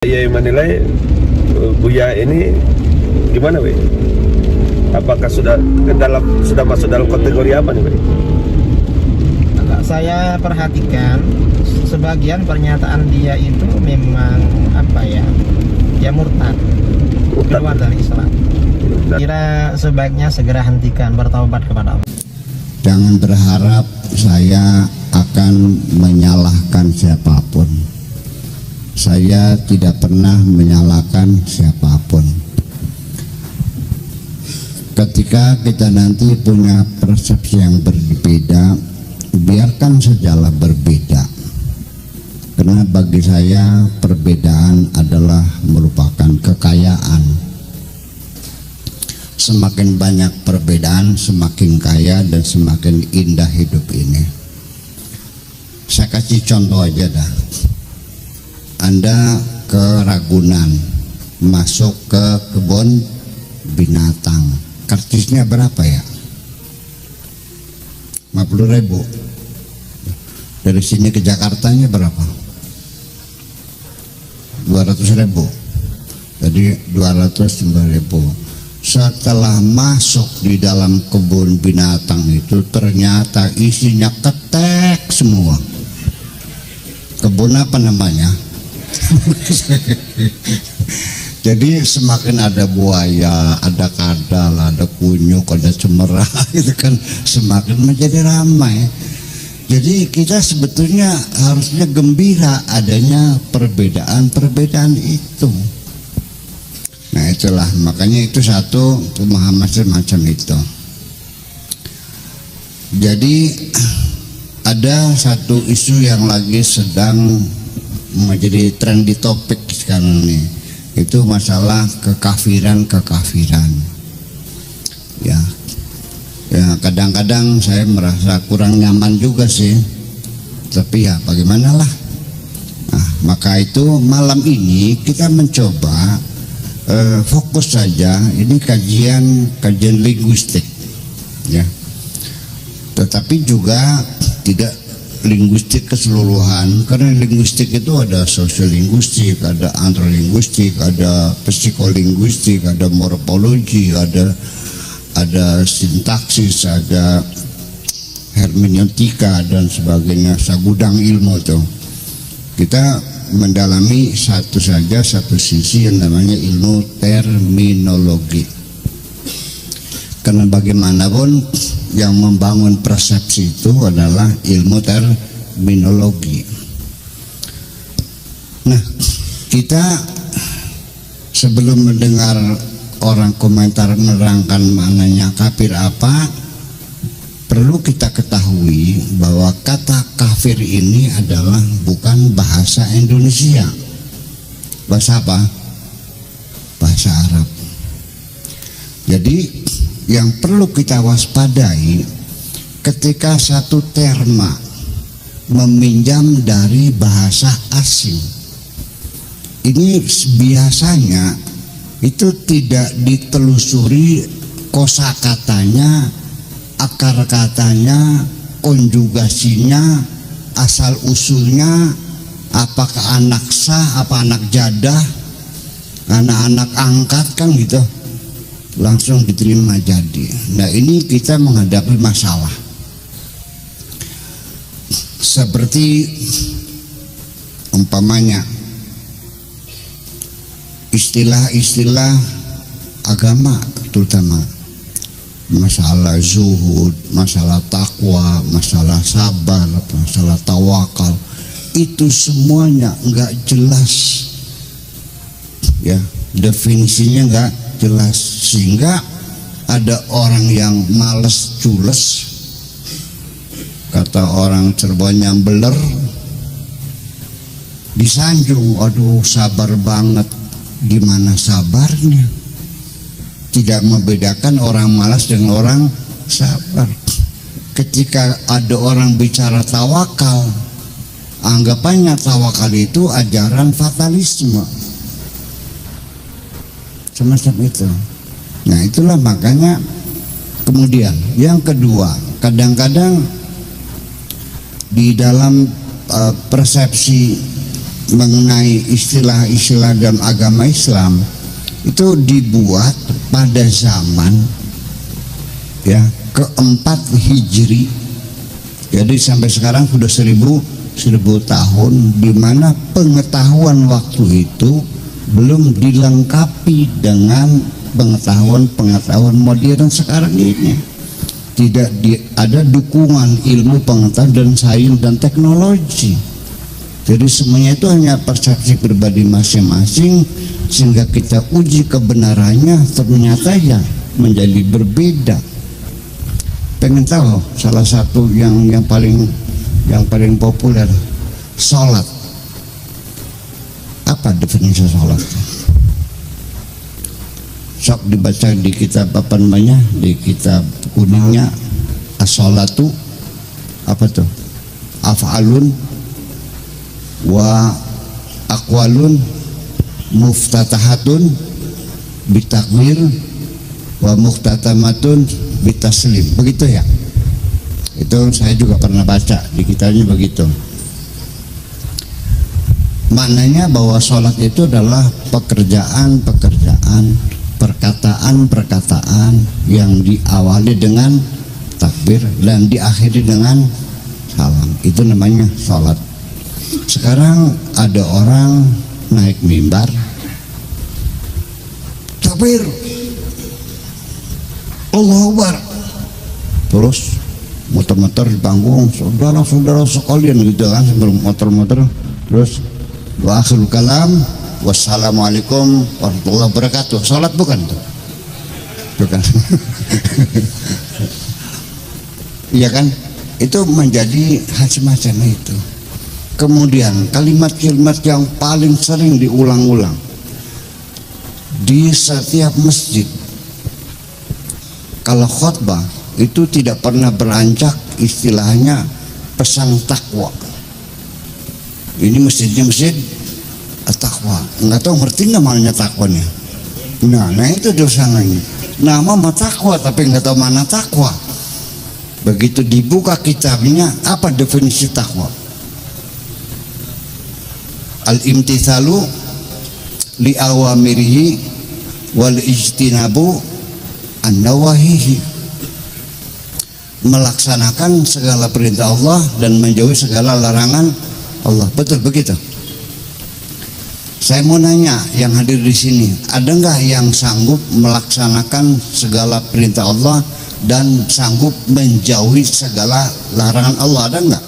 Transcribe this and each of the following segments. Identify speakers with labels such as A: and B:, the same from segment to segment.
A: Saya menilai Buya ini gimana, Wei? Apakah sudah masuk dalam kategori apa nih, Wei?
B: Saya perhatikan sebagian pernyataan dia itu memang ya murtad, keluar dari Islam. Kira sebaiknya segera hentikan, bertaubat kepada Allah.
C: Jangan berharap saya akan menyalahkan siapapun. Saya tidak pernah menyalahkan siapapun. Ketika kita nanti punya persepsi yang berbeda, biarkan sajalah berbeda. Karena bagi saya perbedaan adalah merupakan kekayaan. Semakin banyak perbedaan, semakin kaya dan semakin indah hidup ini. Saya kasih contoh aja dah. Anda ke Ragunan, masuk ke kebun binatang, karcisnya berapa ya? 50.000. Dari sini ke Jakartanya berapa? 200.000. Jadi 250.000. Setelah masuk di dalam kebun binatang itu, ternyata isinya ketek semua. Kebun apa namanya? Jadi semakin ada buaya, ada kadal, ada kunyuk, ada cemara, itu kan semakin menjadi ramai. Jadi kita sebetulnya harusnya gembira adanya perbedaan-perbedaan itu. Nah itulah, makanya itu satu pemahaman semacam itu. Jadi ada satu isu yang lagi sedang menjadi trendy topik sekarang ini, itu masalah kekafiran. Ya kadang-kadang saya merasa kurang nyaman juga sih, tapi ya bagaimanalah. Nah, maka itu malam ini kita mencoba fokus saja, ini kajian linguistik ya, tetapi juga tidak linguistik keseluruhan, karena linguistik itu ada sosiolinguistik, ada antrolinguistik, ada psikolinguistik, ada morfologi, ada sintaksis, ada hermeneutika dan sebagainya, sagudang ilmu tuh. Kita mendalami satu sisi yang namanya ilmu terminologi. Karena bagaimanapun yang membangun persepsi itu adalah ilmu terminologi. Nah, kita sebelum mendengar orang komentar menerangkan maknanya kafir apa, perlu kita ketahui bahwa kata kafir ini adalah bukan bahasa Indonesia. Bahasa apa? Bahasa Arab. Jadi yang perlu kita waspadai ketika satu terma meminjam dari bahasa asing, ini biasanya itu tidak ditelusuri kosakatanya, akar katanya, konjugasinya, asal usulnya, apakah anak sah, apa anak jadah, anak-anak angkat, kan gitu, langsung diterima jadi. Nah ini kita menghadapi masalah seperti umpamanya istilah-istilah agama, terutama masalah zuhud, masalah takwa, masalah sabar, masalah tawakal, itu semuanya nggak jelas ya, definisinya nggak jelas, sehingga ada orang yang males cules, kata orang Cirebon yang beler, disanjung, aduh sabar banget. Gimana sabarnya? Tidak membedakan orang malas dengan orang sabar. Ketika ada orang bicara tawakal, anggapannya tawakal itu ajaran fatalisme, semacam itu. Nah itulah makanya kemudian yang kedua, kadang-kadang di dalam persepsi mengenai istilah-istilah dalam agama Islam itu dibuat pada zaman ya keempat Hijri. Jadi sampai sekarang sudah 1000 tahun, di mana pengetahuan waktu itu belum dilengkapi dengan pengetahuan modern sekarang ini. Tidak ada dukungan ilmu pengetahuan dan sains dan teknologi. Jadi semuanya itu hanya persepsi pribadi masing-masing, sehingga kita uji kebenarannya ternyata ya menjadi berbeda. Pengen tahu salah satu yang paling populer, sholat. Apa definisi sholat? Sok dibaca di kitab apa namanya, di kitab kuningnya, as-sholatu apa tuh? Af'alun wa aqwalun muftatahatun bitakbir wa muhtatamatun bitaslim. Begitu ya? Itu saya juga pernah baca di kitabnya begitu. Maknanya bahwa sholat itu adalah pekerjaan-pekerjaan, perkataan-perkataan yang diawali dengan takbir dan diakhiri dengan salam. Itu namanya sholat. Sekarang ada orang naik mimbar, takbir, Allahu Akbar, terus muter-muter di panggung, saudara-saudara sekalian gitu kan, sebelum muter-muter, terus wa akhirul kalam wassalamualaikum warahmatullahi wabarakatuh. Salat bukan tuh? Bukan. Iya kan? Itu menjadi semacam itu. Kemudian kalimat-kalimat yang paling sering diulang-ulang di setiap masjid kalau khutbah itu tidak pernah beranjak istilahnya pesan takwa. Ini masjidnya masjid takwa, nggak tahu ngerti nggak maknanya takwanya. Nah itu dosanya. Nama mah takwa tapi nggak tahu mana takwa. Begitu dibuka kitabnya, apa definisi takwa? Al-imtithalu li awamirihi wal ijtinabu an-nawahihi. Melaksanakan segala perintah Allah dan menjauhi segala larangan Allah. Betul begitu? Saya mau nanya yang hadir di sini, ada nggak yang sanggup melaksanakan segala perintah Allah dan sanggup menjauhi segala larangan Allah? Ada nggak?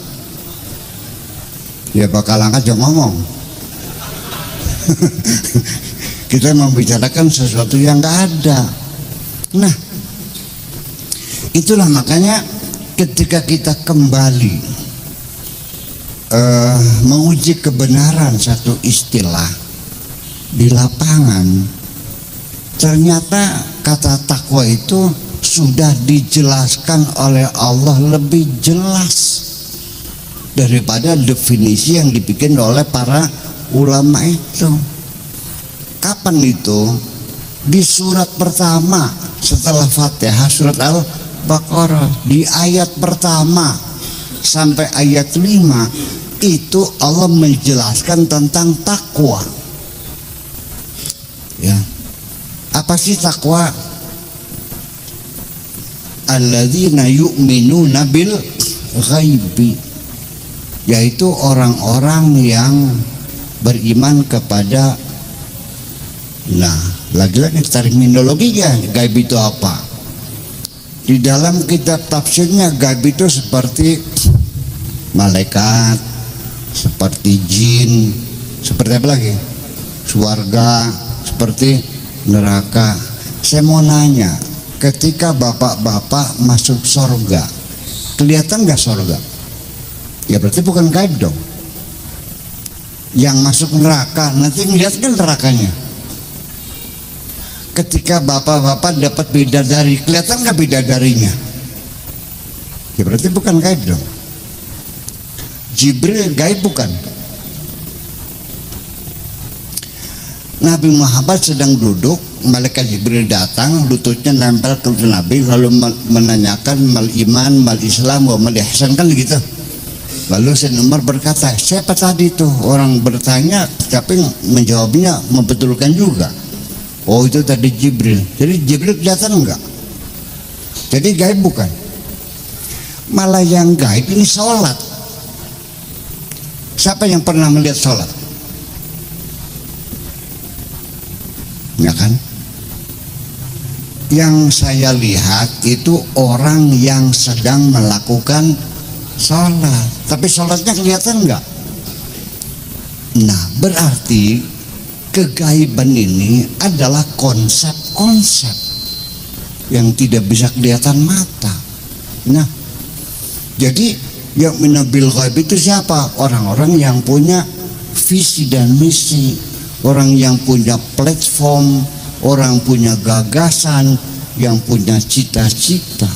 C: Ya bakal angkat jangan ngomong. Kita membicarakan sesuatu yang nggak ada. Nah, itulah makanya ketika kita kembali menguji kebenaran satu istilah di lapangan, ternyata kata takwa itu sudah dijelaskan oleh Allah lebih jelas daripada definisi yang dibikin oleh para ulama itu. Kapan itu? Di surat pertama setelah Fatihah, surat Al-Baqarah, di ayat pertama sampai ayat 5 itu Allah menjelaskan tentang takwa. Ya, apa sih takwa? Alladzina yu'minuna bil ghaibi, yaitu orang-orang yang beriman kepada, nah lagi-lagi terminologinya gaib itu apa? Di dalam kitab tafsirnya gaib itu seperti malaikat, seperti jin, seperti apa lagi? Surga, seperti neraka. Saya mau nanya, ketika bapak-bapak masuk surga, kelihatan nggak surga? Ya berarti bukan gaib dong. Yang masuk neraka nanti ngeliat kan nerakanya. Ketika bapak-bapak dapat bidadari, kelihatan nggak bidadarinya? Ya berarti bukan gaib dong. Jibril gaib bukan? Nabi Muhammad sedang duduk, malaikat Jibril datang, lututnya nempel ke Nabi lalu menanyakan mal iman, mal Islam, wa mal ihsan, kan gitu. Lalu Sayyidina Umar berkata, siapa tadi tuh? Orang bertanya tapi menjawabnya membetulkan juga. Oh, itu tadi Jibril. Jadi Jibril kelihatan enggak? Jadi gaib bukan? Malah yang gaib ini sholat. Siapa yang pernah melihat sholat? Ya kan? Yang saya lihat itu orang yang sedang melakukan sholat, tapi sholatnya kelihatan enggak? Nah, berarti kegaiban ini adalah konsep-konsep yang tidak bisa kelihatan mata. Nah, jadi yang minabil ghaib itu siapa? Orang-orang yang punya visi dan misi, orang yang punya platform, orang punya gagasan, yang punya cita-cita.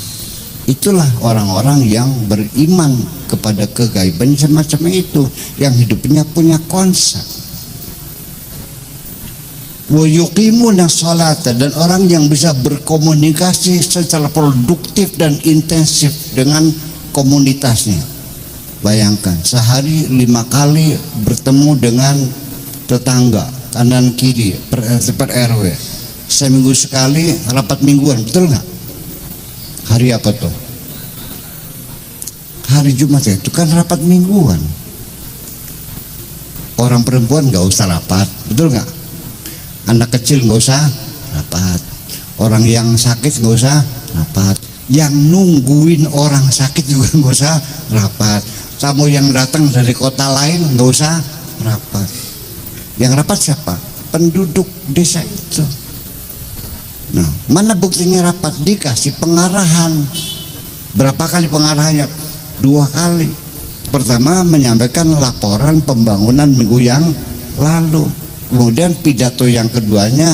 C: Itulah orang-orang yang beriman kepada kegaiban semacam itu, yang hidupnya punya konsep. Wa yuqimuna sholata, dan orang yang bisa berkomunikasi secara produktif dan intensif dengan komunitasnya. Bayangkan sehari 5 kali bertemu dengan tetangga kanan kiri per RW, seminggu sekali rapat mingguan, betul nggak? Hari apa tuh? Hari Jumat ya, itu kan rapat mingguan. Orang perempuan nggak usah rapat, betul nggak? Anak kecil nggak usah rapat, orang yang sakit nggak usah rapat, yang nungguin orang sakit juga nggak usah rapat, tamu yang datang dari kota lain nggak usah rapat. Yang rapat siapa? Penduduk desa itu. Nah, mana buktinya rapat? Dikasih pengarahan. Berapa kali pengarahannya? 2 kali. Pertama menyampaikan laporan pembangunan minggu yang lalu. Kemudian pidato yang keduanya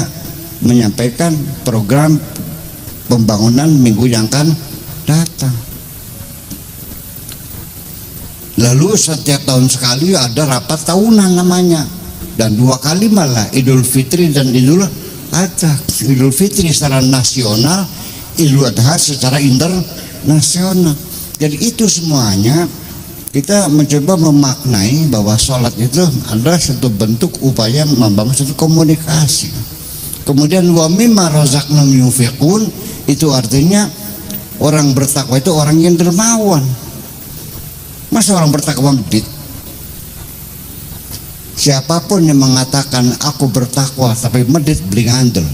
C: menyampaikan program pembangunan minggu yang akan datang. Lalu setiap tahun sekali ada rapat tahunan namanya, dan 2 kali malah Idul Fitri dan Idul Adha. Idul Fitri secara nasional, Idul Adha secara internasional. Jadi itu semuanya kita mencoba memaknai bahwa sholat itu adalah satu bentuk upaya membangun satu komunikasi. Kemudian wa mimma razaqnahum yunfiqun, itu artinya orang bertakwa itu orang yang dermawan. Masa orang bertakwa medit? Siapapun yang mengatakan aku bertakwa tapi medit, beli ngandel.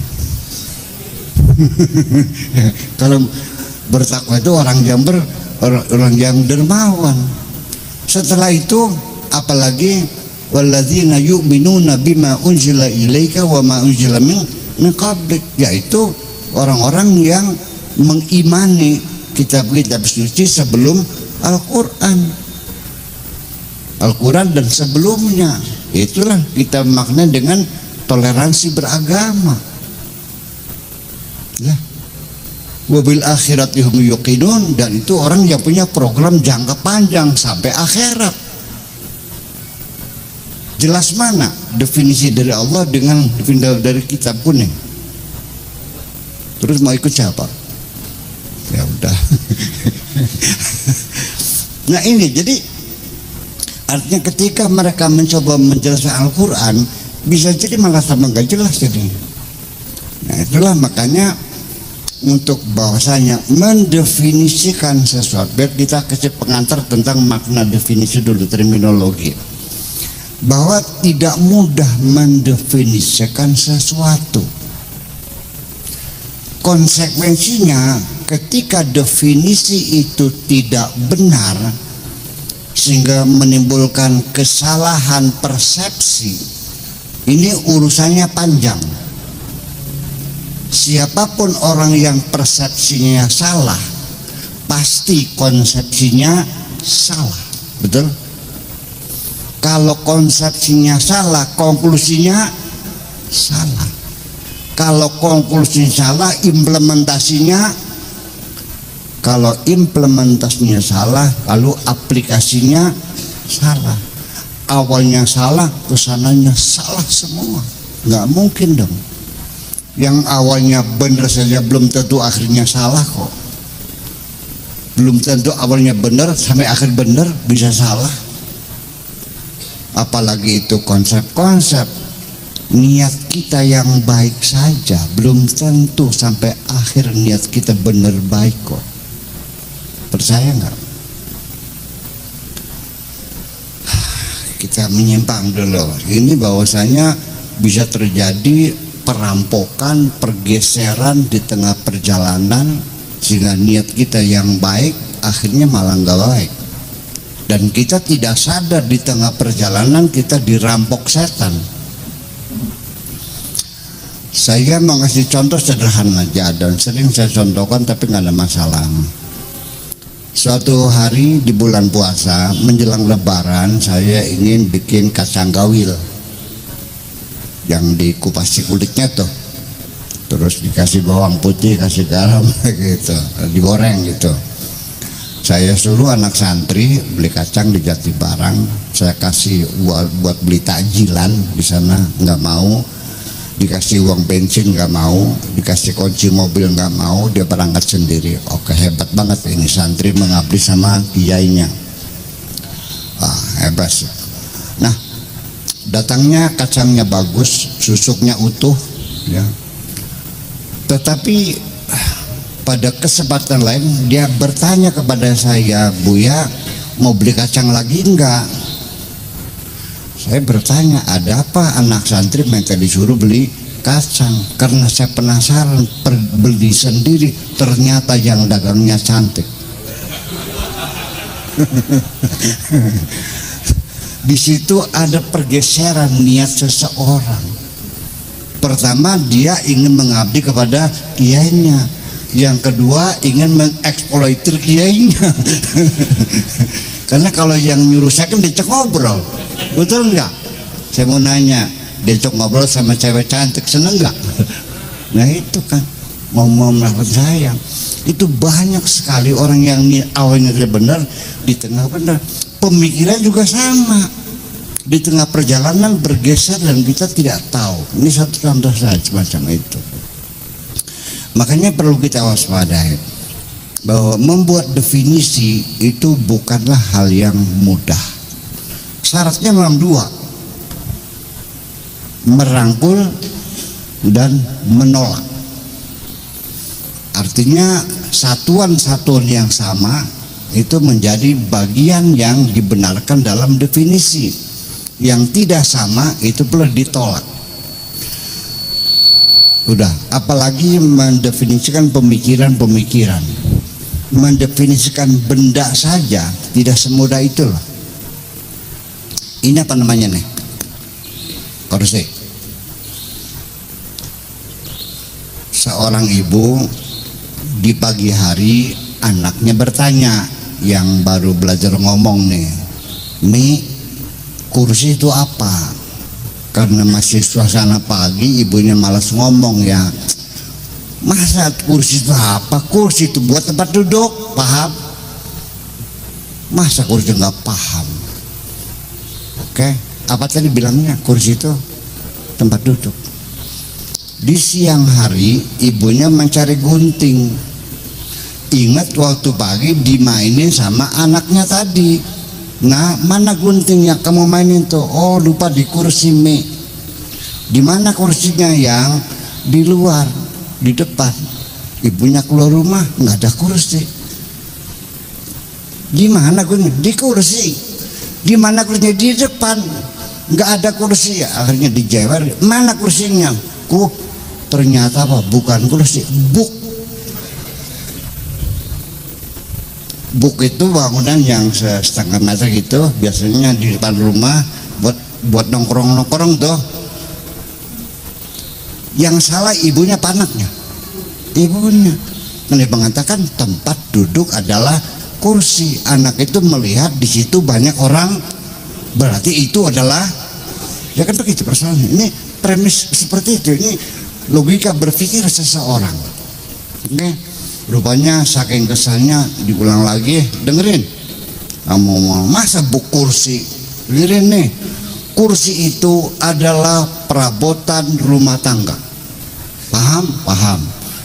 C: Kalau bertakwa itu orang yang dermawan. Setelah itu apalagi walladzina yu'minuna bima unzila ilaika wa ma unzila min qablik, yaitu orang-orang yang mengimani kitab-kitab suci sebelum Al-Quran dan sebelumnya. Itulah kita makna dengan toleransi beragama. Ya. Wabil akhirati hum yuqinun, dan itu orang yang punya program jangka panjang sampai akhirat. Jelas mana definisi dari Allah dengan definisi dari kitab kuning? Terus mau ikut siapa? Ya udah. Nah ini jadi artinya ketika mereka mencoba menjelaskan Al-Quran, bisa jadi malah sama gak jelas jadi. Nah itulah makanya untuk bahwasanya mendefinisikan sesuatu, biar kita kasih pengantar tentang makna definisi dulu, terminologi, bahwa tidak mudah mendefinisikan sesuatu. Konsekuensinya ketika definisi itu tidak benar sehingga menimbulkan kesalahan persepsi, ini urusannya panjang. Siapapun orang yang persepsinya salah, pasti konsepsinya salah, betul? Kalau konsepsinya salah, konklusinya salah. Kalau konklusinya salah, kalau implementasinya salah, lalu aplikasinya salah. Awalnya salah, kesananya salah semua. Nggak mungkin dong. Yang awalnya benar saja belum tentu akhirnya salah kok. belum tentu awalnya benar sampai akhir benar, bisa salah. Apalagi itu konsep-konsep. Niat kita yang baik saja belum tentu sampai akhir niat kita benar baik kok. Percaya nggak? Kita menyimpang dulu. Ini bahwasanya bisa terjadi perampokan, pergeseran di tengah perjalanan, sehingga niat kita yang baik akhirnya malah nggak baik. Dan kita tidak sadar di tengah perjalanan kita dirampok setan. Saya mau ngasih contoh sederhana aja dan sering saya contohkan tapi nggak ada masalah. Suatu hari di bulan puasa menjelang lebaran, saya ingin bikin kacang gawil yang dikupasi kulitnya tuh, terus dikasih bawang putih, kasih garam gitu, digoreng gitu. Saya suruh anak santri beli kacang di Jatibarang, saya kasih buat beli takjilan di sana, nggak mau. Dikasih uang bensin nggak mau, dikasih kunci mobil nggak mau, dia berangkat sendiri. Oke, hebat banget ini santri mengabdi sama kiainya. Hebat. Nah, datangnya kacangnya bagus, susuknya utuh, ya. Tetapi pada kesempatan lain dia bertanya kepada saya, "Buya, mau beli kacang lagi enggak?" Saya bertanya, ada apa? Anak santri minta disuruh beli kacang. Karena saya penasaran, beli sendiri, ternyata yang dagangnya cantik. Di situ ada pergeseran niat seseorang. Pertama, dia ingin mengabdi kepada kiainya. Yang kedua, ingin mengeksploitir kiainya. Karena kalau yang nyuruh saya kan diajak ngobrol, betul nggak? Saya mau nanya, diajak ngobrol sama cewek cantik seneng nggak? Nah itu kan mau melakukan sayang. Itu banyak sekali orang yang awalnya tidak benar, di tengah benar. Pemikiran juga sama, di tengah perjalanan bergeser dan kita tidak tahu. Ini satu contoh saja semacam itu. Makanya perlu kita waspadai bahwa membuat definisi itu bukanlah hal yang mudah. Syaratnya memang dua, merangkul dan menolak. Artinya satuan-satuan yang sama itu menjadi bagian yang dibenarkan dalam definisi. Yang tidak sama itu perlu ditolak. Udah, apalagi mendefinisikan pemikiran-pemikiran. Mendefinisikan benda saja tidak semudah itu loh. Ini apa namanya nih? Kursi. Seorang ibu di pagi hari anaknya bertanya, yang baru belajar ngomong nih, "Mi, kursi itu apa?" Karena masih suasana pagi, ibunya malas ngomong ya. "Masa kursi itu apa? Kursi itu buat tempat duduk, paham?" Masa kursi nggak paham? Oke, apa tadi bilangnya? Kursi itu tempat duduk. Di siang hari ibunya mencari gunting. Ingat waktu pagi dimainin sama anaknya tadi. Nah, mana gunting yang kamu mainin tuh? Oh, lupa di kursi, Mi. Di mana kursinya? Yang di luar, di depan. Ibunya keluar rumah, nggak ada kursi. Di mana gunting? Di kursi. Di mana kursinya? Di depan. Nggak ada kursi. Akhirnya dijewer. Mana kursinya? Ternyata apa? Bukan kursi, buk. Buk itu bangunan yang setengah meter gitu, biasanya di depan rumah buat nongkrong tuh. Yang salah ibunya apa anaknya? Ibunya. Nah, mengatakan tempat duduk adalah kursi. Anak itu melihat di situ banyak orang, berarti itu adalah, ya kan begitu persoalannya. Ini premis seperti itu. Ini logika berpikir seseorang. Oke, rupanya saking kesannya diulang lagi. Dengerin, kamu masa buk kursi? Dengerin nih, kursi itu adalah perabotan rumah tangga. Paham? Paham.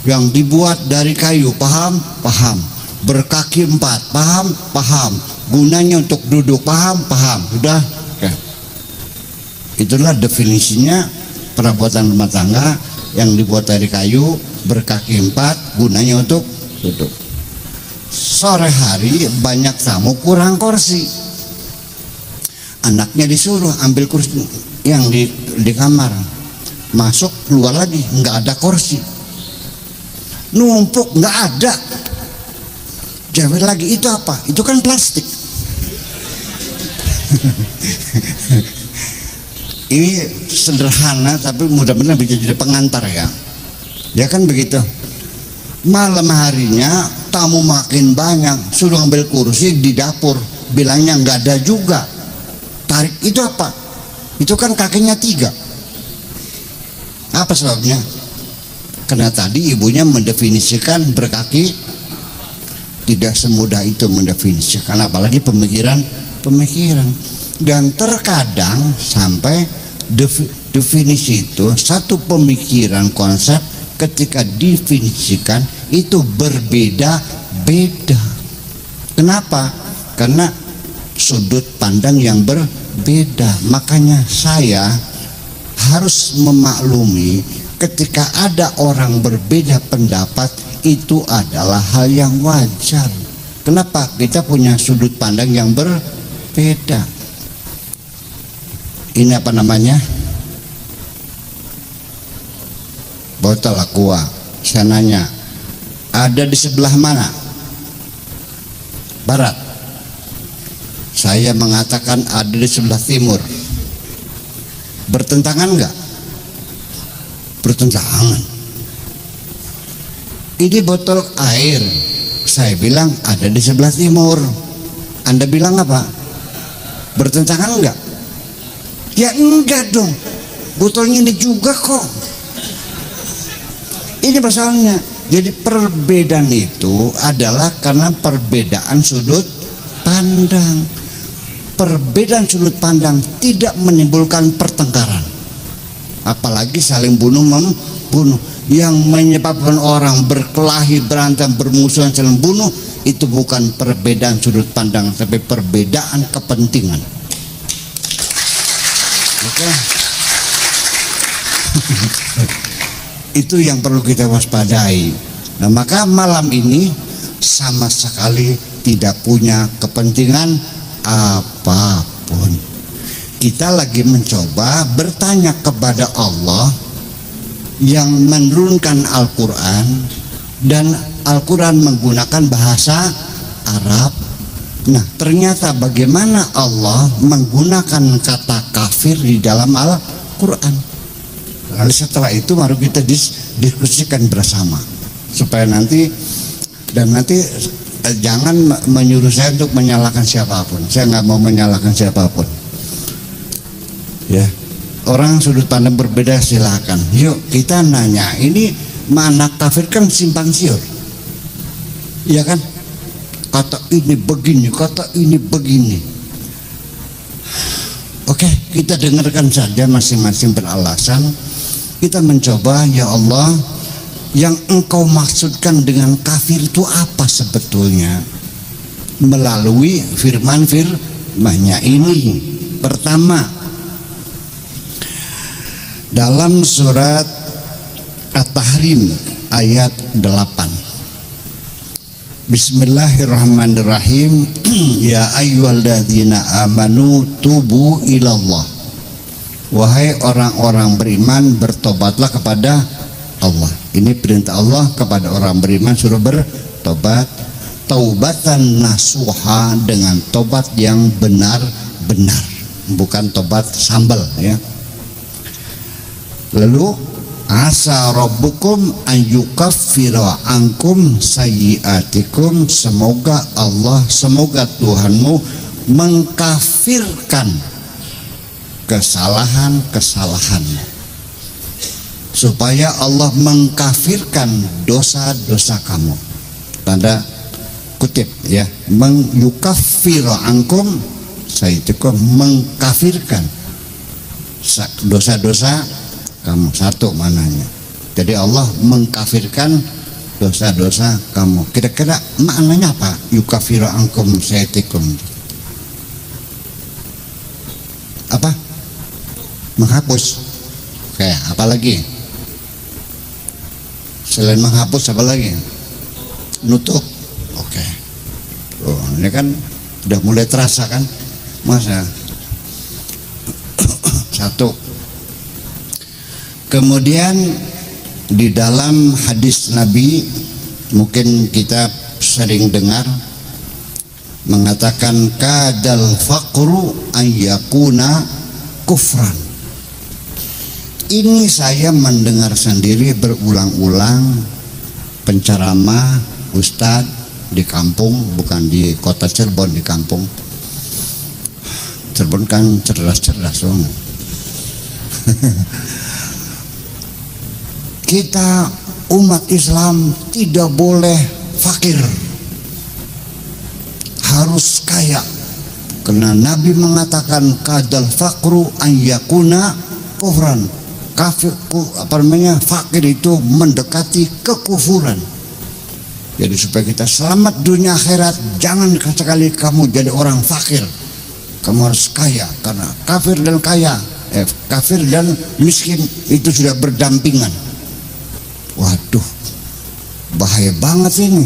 C: Yang dibuat dari kayu, paham? Paham. berkaki 4, paham? Paham. Gunanya untuk duduk, paham? Paham. Sudah? Oke. Itulah definisinya perabotan rumah tangga yang dibuat dari kayu, berkaki 4, gunanya untuk duduk. Sore hari banyak tamu, kurang kursi. Anaknya disuruh ambil kursi yang di kamar. Masuk, keluar lagi, nggak ada kursi. Numpuk, nggak ada. Jawab lagi, itu apa? Itu kan plastik. Ini sederhana tapi mudah-mudahan bisa jadi pengantar ya. Ya kan begitu. Malam harinya tamu makin banyak, suruh ambil kursi di dapur, bilangnya nggak ada juga. Tarik, itu apa? Itu kan kakinya 3. Apa sebabnya? Karena tadi ibunya mendefinisikan berkaki, tidak semudah itu mendefinisikan, apalagi pemikiran. Dan terkadang sampai definisi itu, satu pemikiran konsep ketika definisikan itu berbeda-beda. Kenapa? Karena sudut pandang yang berbeda. Makanya saya harus memaklumi ketika ada orang berbeda pendapat, itu adalah hal yang wajar. Kenapa? Kita punya sudut pandang yang berbeda. Ini apa namanya? Botol aqua. Saya nanya, ada di sebelah mana? Barat. Saya mengatakan ada di sebelah timur. Bertentangan enggak? Bertentangan. Ini botol air, saya bilang ada di sebelah timur. Anda bilang apa? Bertentangan enggak? Ya enggak dong, botolnya ini juga kok. Ini masalahnya. Jadi perbedaan itu adalah karena perbedaan sudut pandang. Perbedaan sudut pandang tidak menimbulkan pertengkaran, apalagi saling bunuh-membunuh. Yang menyebabkan orang berkelahi, berantem, bermusuhan, saling bunuh, itu bukan perbedaan sudut pandang, tapi perbedaan kepentingan. Oke. Itu yang perlu kita waspadai. Nah, maka malam ini sama sekali tidak punya kepentingan apapun. Kita lagi mencoba bertanya kepada Allah yang menurunkan Al-Quran, dan Al-Quran menggunakan bahasa Arab. Nah, ternyata bagaimana Allah menggunakan kata kafir di dalam Al-Quran. Lalu setelah itu baru kita diskusikan bersama, supaya nanti jangan menyuruh saya untuk menyalahkan siapapun. Saya nggak mau menyalahkan siapapun. Ya. Orang sudut pandang berbeda silakan. Yuk kita nanya, ini mana kafir kan simpang siur, iya kan? Kata ini begini, kata ini begini. Oke, kita dengarkan saja masing-masing beralasan. Kita mencoba, ya Allah, yang engkau maksudkan dengan kafir itu apa sebetulnya? Melalui firman-firman-Nya ini. Pertama, dalam surat At-Tahrim ayat 8. Bismillahirrahmanirrahim. Ya ayyuhalladzina amanu tubu ilallah. Wahai orang-orang beriman, bertobatlah kepada Allah. Ini perintah Allah kepada orang beriman, suruh bertobat. Taubatan nasuha, dengan tobat yang benar-benar, bukan tobat sambal ya. Lalu asa rabbukum ayyukaffira ankum sayyiatikum, semoga Tuhanmu mengkafirkan kesalahan-kesalahanmu, supaya Allah mengkafirkan dosa-dosa kamu. Tanda kutip ya, mengkafira angkum sayyiatikum, mengkafirkan dosa-dosa kamu. Satu mananya. Jadi Allah mengkafirkan dosa-dosa kamu. Kira-kira maknanya apa? Yukafiru ankum sayatikum. Apa? Menghapus. Oke, apa lagi? Selain menghapus apa lagi? Nutup. Oke. Oh, ini kan udah mulai terasa kan? Masa satu. Kemudian di dalam hadis Nabi mungkin kita sering dengar mengatakan kadal faqru ayyakuna kufran. Ini saya mendengar sendiri berulang-ulang penceramah ustadz di kampung, bukan di kota Cirebon, di kampung. Cirebon kan cerdas-cerdas dong. Kita umat Islam tidak boleh fakir, harus kaya, karena Nabi mengatakan kadal fakru ayyakuna kufran. Kafir, apa namanya, fakir itu mendekati kekufuran. Jadi supaya kita selamat dunia akhirat, jangan sekali kamu jadi orang fakir. Kamu harus kaya, karena kafir dan kaya, kafir dan miskin itu sudah berdampingan. Waduh, bahaya banget ini.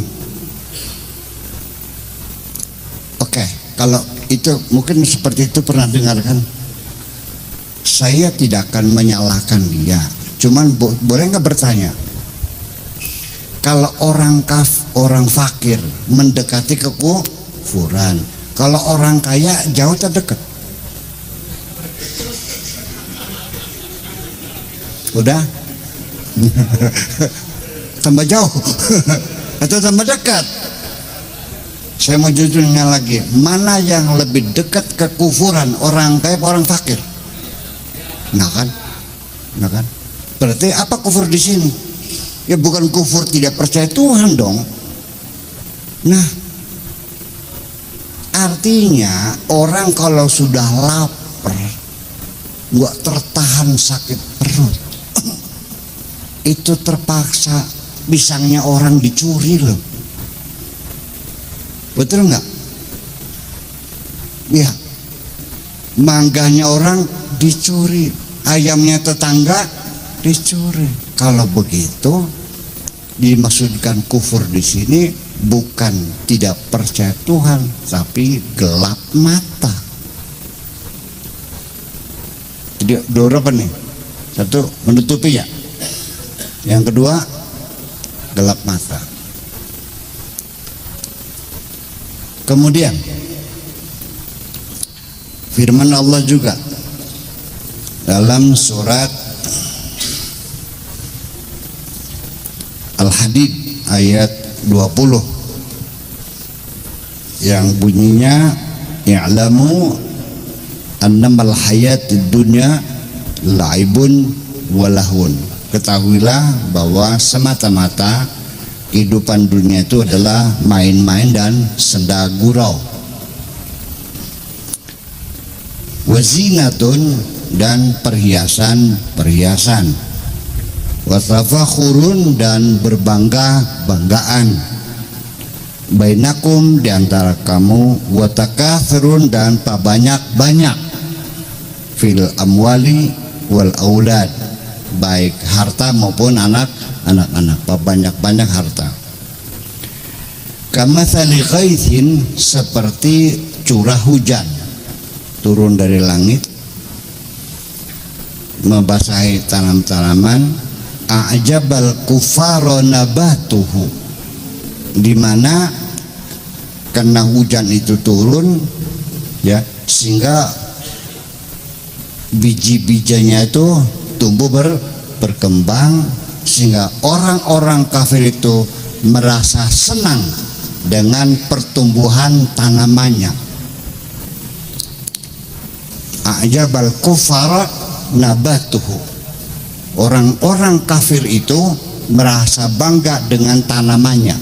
C: Oke, kalau itu mungkin seperti itu pernah dengar kan? Saya tidak akan menyalahkan dia, cuman boleh nggak bertanya? Kalau orang fakir mendekati kekufuran, kalau orang kaya jauh terdekat. Udah? Tambah jauh atau tambah dekat? Saya mau jujurnya lagi, mana yang lebih dekat kekufuran, orang kaya atau orang fakir? Nah kan? Berarti apa kufur di sini? Ya bukan kufur tidak percaya Tuhan dong. Nah, artinya orang kalau sudah lapar, nggak tertahan sakit perut, itu terpaksa pisangnya orang dicuri loh. Betul nggak? Ya, mangganya orang dicuri, ayamnya tetangga dicuri. Kalau begitu, dimaksudkan kufur di sini bukan tidak percaya Tuhan, tapi gelap mata. Jadi dua apa nih? Satu, menutupi ya. Yang kedua, gelap mata. Kemudian firman Allah juga dalam surat Al-Hadid ayat 20 yang bunyinya i'lamu annamal hayatid dunya la'ibun walahun. Ketahuilah bahwa semata-mata kehidupan dunia itu adalah main-main dan senda gurau. Wazinatun, dan perhiasan-perhiasan. Wasafakhurun, dan berbangga-banggaan. Bainakum, diantara kamu. Watakathurun, dan banyak-banyak. Fil amwali wal aulad, baik harta maupun anak-anak, banyak-banyak harta. Kamatsali ghaithin, seperti curah hujan turun dari langit membasahi tanam-tanaman. A'jabal kufara nabatuhu, di mana karena hujan itu turun ya, sehingga biji-bijinya itu tumbuh berkembang, sehingga orang-orang kafir itu merasa senang dengan pertumbuhan tanamannya. A'jabal kufara nabatuhu, orang-orang kafir itu merasa bangga dengan tanamannya.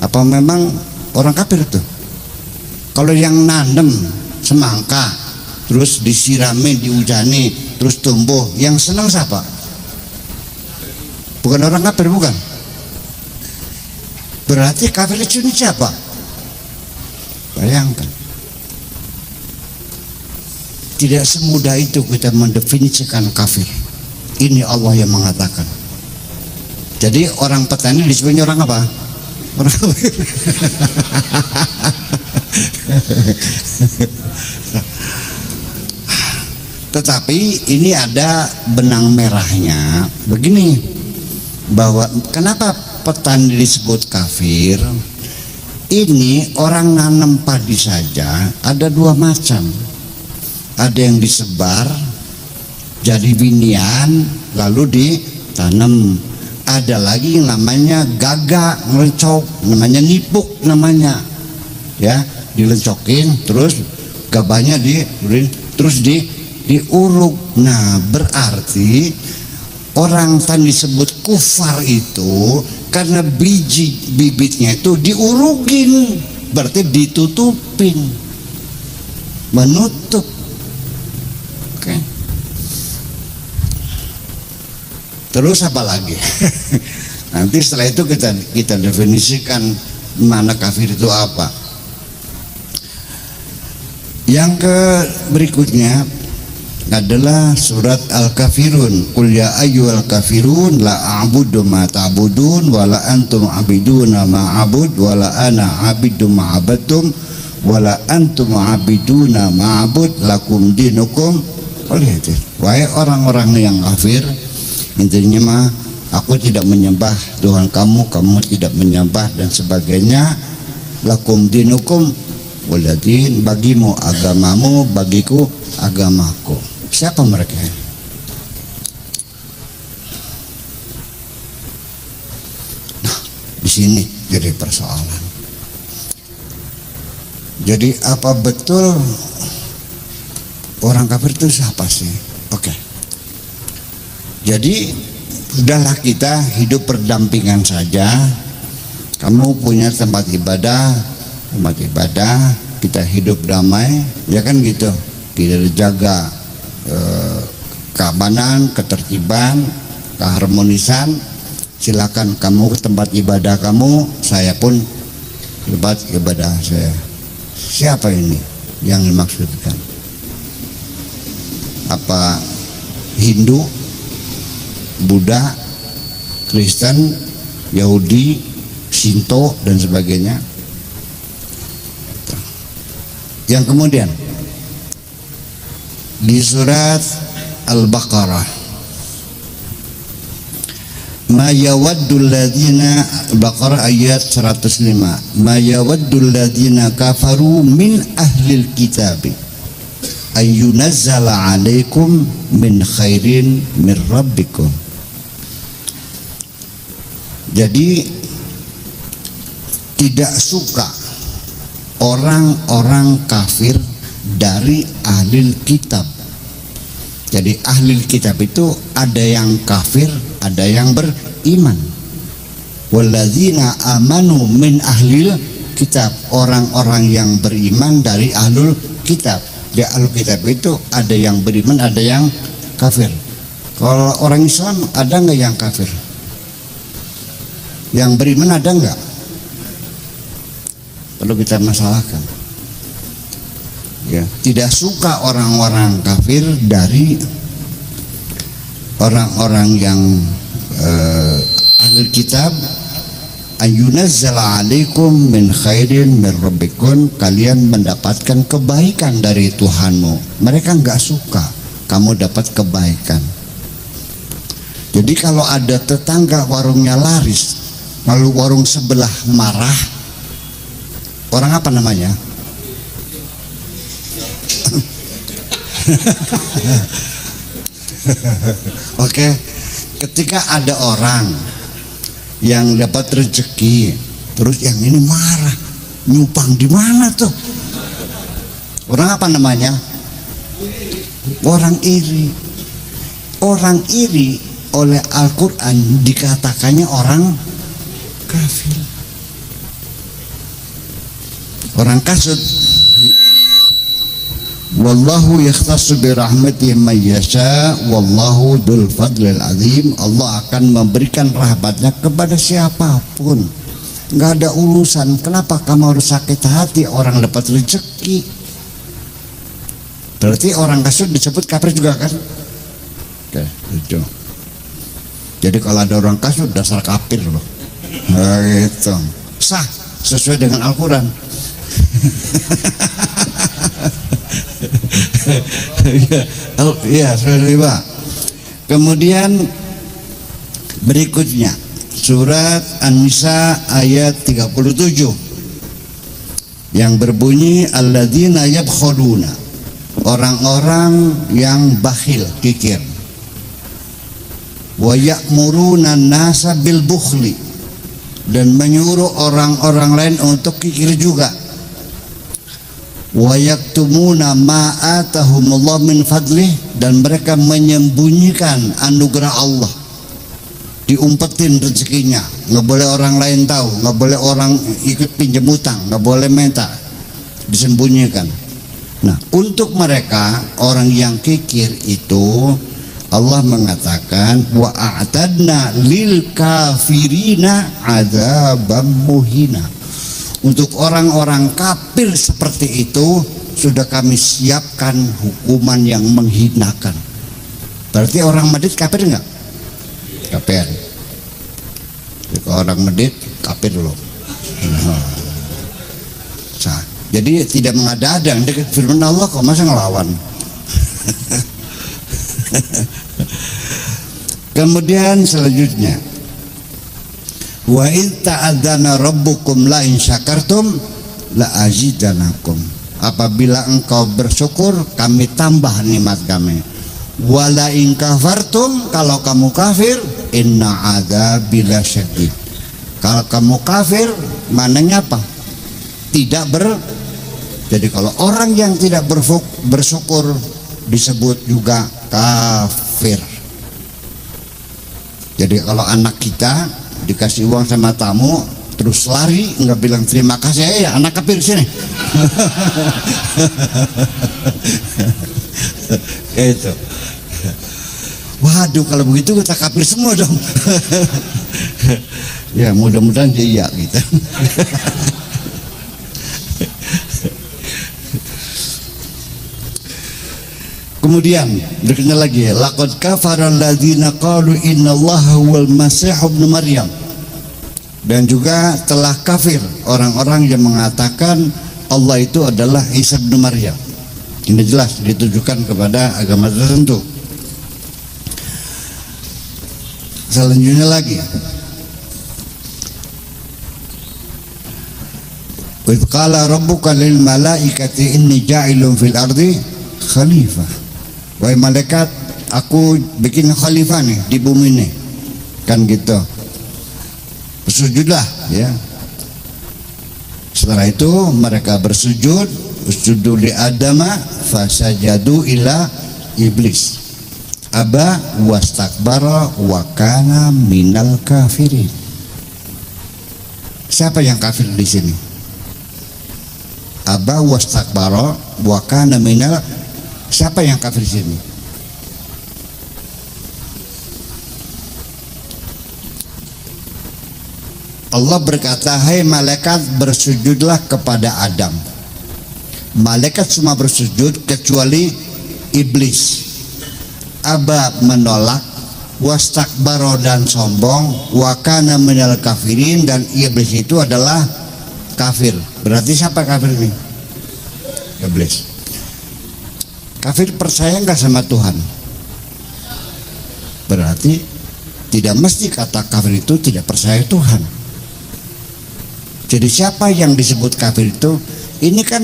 C: Apa memang orang kafir itu? Kalau yang nanam semangka terus disirami, dihujani, terus tumbuh, yang senang siapa? Bukan orang kafir, bukan. Berarti kafir itu siapa? Bayangkan. Tidak semudah itu kita mendefinisikan kafir. Ini Allah yang mengatakan. Jadi orang petani disebutnya orang apa? Orang kafir. Tetapi ini ada benang merahnya. Begini, bahwa kenapa petani disebut kafir? Ini orang nanam padi saja ada dua macam. Ada yang disebar jadi binian lalu ditanam. Ada lagi yang namanya gagak, ngelencok, namanya nipuk namanya. Ya, dilencokin terus gabahnya diuruk. Nah, berarti orang tadi disebut kufar itu karena bibitnya itu diurukin, berarti ditutupin, menutup. Oke. Terus apa lagi? Nanti setelah itu kita definisikan mana kafir itu apa. Yang berikutnya adalah surat Al-Kafirun. Qul ya ayyuhal kafirun la a'budu ma ta'budun wa la antum 'abiduna ma a'bud wa la ana 'abidu ma 'abadtum wa la antum 'abiduna ma a'bud lakum dinukum waliyad din. Wahai orang-orang yang kafir, intinya mah aku tidak menyembah Tuhan kamu, kamu tidak menyembah dan sebagainya. Lakum dinukum waliyad din, bagimu agamamu, bagiku agamaku. Siapa mereka? Nah, di sini jadi persoalan. Jadi apa betul orang kafir itu siapa sih? Oke. Jadi sudahlah kita hidup berdampingan saja. Kamu punya tempat ibadah, kita hidup damai, ya kan gitu. Kita jaga keamanan, ketertiban, keharmonisan. Silakan kamu ke tempat ibadah kamu, saya pun tempat ibadah saya. Siapa ini yang dimaksudkan? Apa Hindu, Buddha, Kristen, Yahudi, Shinto dan sebagainya? Yang kemudian di surat Al-Baqarah, ma yawaddul ladzina, Baqarah ayat 105, ma yawaddul ladzina kafaru min ahlil kitabi ayyunazzala alaikum min khairin min rabbikum. Jadi tidak suka orang-orang kafir dari ahli kitab. Jadi ahli kitab itu ada yang kafir, ada yang beriman. Walladzina amanu min ahlil kitab, orang-orang yang beriman dari ahlul kitab. Di ahlul kitab itu ada yang beriman, ada yang kafir. Kalau orang Islam ada nggak yang kafir? Yang beriman ada nggak? Perlu kita masalahkan. Ya, tidak suka orang-orang kafir dari orang-orang yang ahli kitab. Ayyunazzala alaikum min khairin min rabbikum, kalian mendapatkan kebaikan dari Tuhanmu. Mereka nggak suka kamu dapat kebaikan. Jadi kalau ada tetangga warungnya laris, lalu warung sebelah marah, orang apa namanya? Oke, ketika ada orang yang dapat rezeki, terus yang ini marah, nyupang di mana tuh? Orang apa namanya? Orang iri. Orang iri oleh Al-Quran dikatakannya orang kafir. Orang kasut Wallahu yakhtassu bi rahmatihi man yasha wallahu dzul fadlil azim. Allah akan memberikan rahmatnya kepada siapapun. Nggak ada urusan. Kenapa kamu harus sakit hati orang dapat rezeki? Berarti orang kafir disebut kafir juga kan? Oke, itu. Jadi kalau ada orang kafir dasar kafir loh. Nah, gitu. Sah sesuai dengan Al-Quran. Ya, saudara. Kemudian berikutnya surat An-Nisa ayat 37 yang berbunyi alladzina yabkhuluna, orang-orang yang bakhil, kikir, wa ya'muruna an-nasa bil bukhli, dan menyuruh orang-orang lain untuk kikir juga, wa yaktumuna ma atahumullah min fadlih, dan mereka menyembunyikan anugerah Allah, diumpetin rezekinya, nggak boleh orang lain tahu, nggak boleh orang ikut pinjam utang, nggak boleh minta, disembunyikan. Nah, untuk mereka orang yang kikir itu Allah mengatakan wa a'tadna lil kafirina adzabam muhina. Untuk orang-orang kafir seperti itu sudah kami siapkan hukuman yang menghinakan. Berarti orang Madrid kafir enggak? Kafir. Kalau orang Madrid kafir loh. Jadi tidak mengada-ada dengan firman Allah, kok masa ngelawan. Kemudian selanjutnya, wa in ta'adzana rabbukum la in syakartum la azidanakum. Apabila engkau bersyukur, kami tambah nikmat kami. Wala in kafartum, kalau kamu kafir, inna adzabi lasyadid. Kalau kamu kafir, maknanya apa? Jadi kalau orang yang tidak bersyukur disebut juga kafir. Jadi kalau anak kita dikasih uang sama tamu terus lari nggak bilang terima kasih, ya anak kafir sini. Itu. Waduh, kalau begitu kita kafir semua dong. Ya mudah-mudahan dia iya gitu. Kemudian berikutnya lagi, laqad kafara alladzina qalu innallaha huwal masih ibnu maryam. Dan juga telah kafir orang-orang yang mengatakan Allah itu adalah Isa bin Maryam. Ini jelas ditujukan kepada agama tertentu. Selanjutnya lagi, wa qala rabbuka lil malaikati inni ja'ilun fil ardi khalifah. Wahai malaikat, aku bikin khalifah nih di bumi nih, kan gitu. Bersujudlah, ya. Setelah itu mereka bersujud, usjudu li adama fasajadu ila iblis. Aba wastakbara wa kana minal kafirin. Siapa yang kafir di sini? Aba wastakbara wa kana minal. Siapa yang kafir di sini? Allah berkata, hai malaikat, bersujudlah kepada Adam. Malaikat semua bersujud kecuali iblis. Aba menolak, wastakbaro dan sombong, wa kana minal kafirin, dan iblis itu adalah kafir. Berarti siapa kafir ini? Iblis. Kafir percaya nggak sama Tuhan? Berarti tidak mesti kata kafir itu tidak percaya Tuhan. Jadi siapa yang disebut kafir itu? Ini kan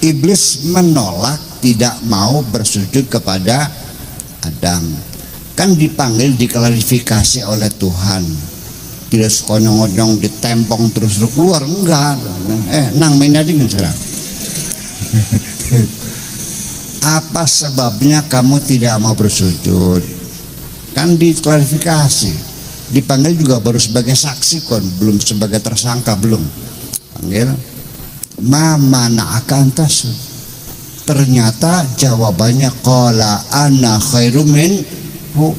C: iblis menolak, tidak mau bersujud kepada Adam. Kan dipanggil, diklarifikasi oleh Tuhan. Tidak sekonyong-konyong ditempong terus keluar, enggak. Nang main aja nggak serang. Apa sebabnya kamu tidak mau bersujud? Kan diklarifikasi. Dipanggil juga baru sebagai saksi, kon belum sebagai tersangka, belum. Panggil, ma mana'aka antasud. Ternyata jawabannya qala ana khairum minhu.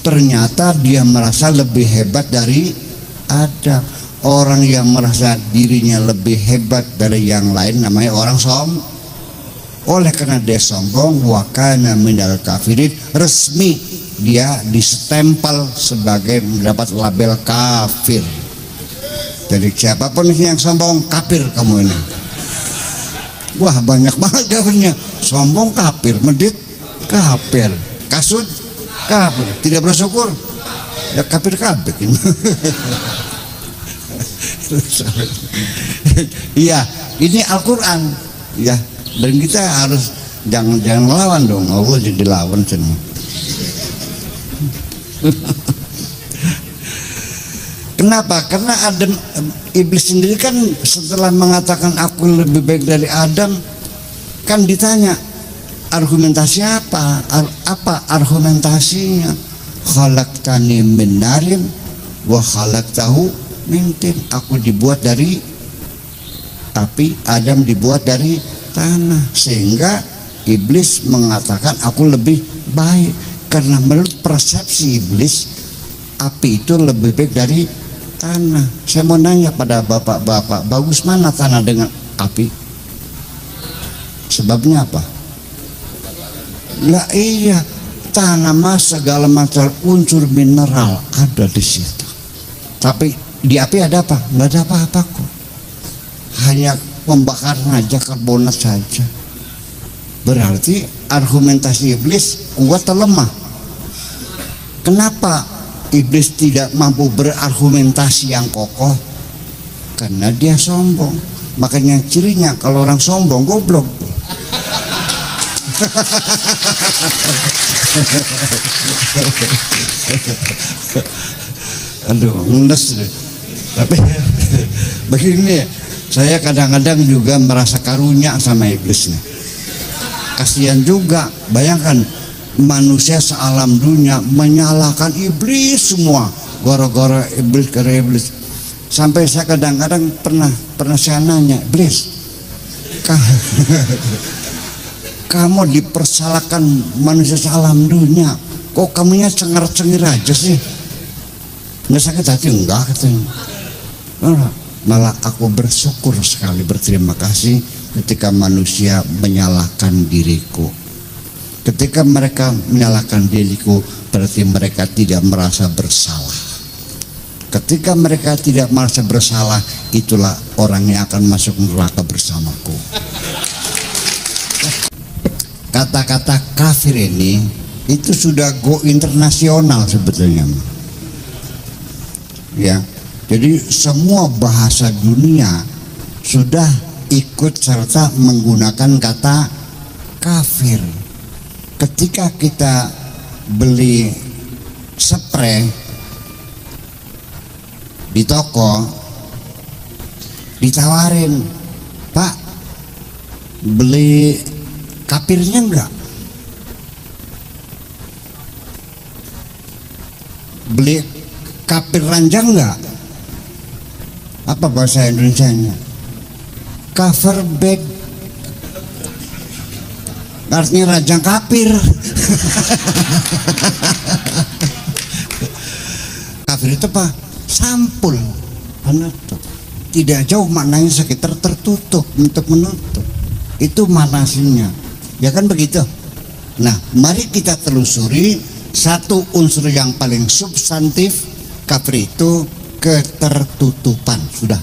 C: Ternyata dia merasa lebih hebat dari Adam. Orang yang merasa dirinya lebih hebat dari yang lain namanya orang sombong. Oleh karena dia sombong, wa kana minal kafirin, resmi dia distempel sebagai mendapat label kafir. Jadi siapapun yang sombong, kafir kamu ini. Wah, banyak banget jawabannya. Sombong kafir, medit kafir, kasut kafir, tidak bersyukur ya kafir kafir. Iya, ini Al-Quran ya, dan kita harus jangan melawan dong. Allah jadi lawan semua. Kenapa? Karena Adam, iblis sendiri kan setelah mengatakan aku lebih baik dari Adam, kan ditanya argumentasi apa? Apa argumentasinya? Khalaqtani min narin wa khalaqtahu min tin. Aku dibuat dari api, Adam dibuat dari tanah, sehingga iblis mengatakan aku lebih baik karena menurut persepsi iblis api itu lebih baik dari tanah. Saya mau nanya pada bapak-bapak, bagus mana tanah dengan api? Sebabnya apa? Lah iya, tanah mas segala macam unsur mineral ada di situ. Tapi di api ada apa? Nggak ada apa-apa kok. Hanya pembakaran aja, karbonat saja. Berarti argumentasi iblis kuat atau lemah? Kenapa iblis tidak mampu berargumentasi yang kokoh? Karena dia sombong. Makanya cirinya kalau orang sombong goblok. Aduh, nges. Tapi begini, saya kadang-kadang juga merasa karunya sama iblis nih. Kasihan juga, bayangkan manusia sealam dunia menyalahkan iblis semua, gara-gara iblis, karena iblis. Sampai saya kadang-kadang pernah saya nanya, iblis, kamu dipersalahkan manusia sealam dunia, kok kamunya cengar-cengir aja sih? Nggak sakit hati? Enggak, katanya. Malah aku bersyukur sekali, berterima kasih ketika manusia menyalahkan diriku. Ketika mereka menyalahkan diriku, berarti mereka tidak merasa bersalah. Ketika mereka tidak merasa bersalah, itulah orang yang akan masuk neraka bersamaku. Kata-kata kafir ini itu sudah go internasional sebetulnya. Ya, jadi semua bahasa dunia sudah ikut serta menggunakan kata kafir. Ketika kita beli spray di toko, ditawarin, Pak, beli kafirnya enggak? Beli kafir ranjang enggak? Apa bahasa Indonesianya? Cover bag, artinya ranjang kafir. Kafir itu apa? Sampul, penutup. Tidak jauh maknanya sekitar tertutup, untuk menutup. Itu manasinya, ya kan begitu. Nah, mari kita telusuri satu unsur yang paling substantif kafir itu, ketertutupan. Sudah.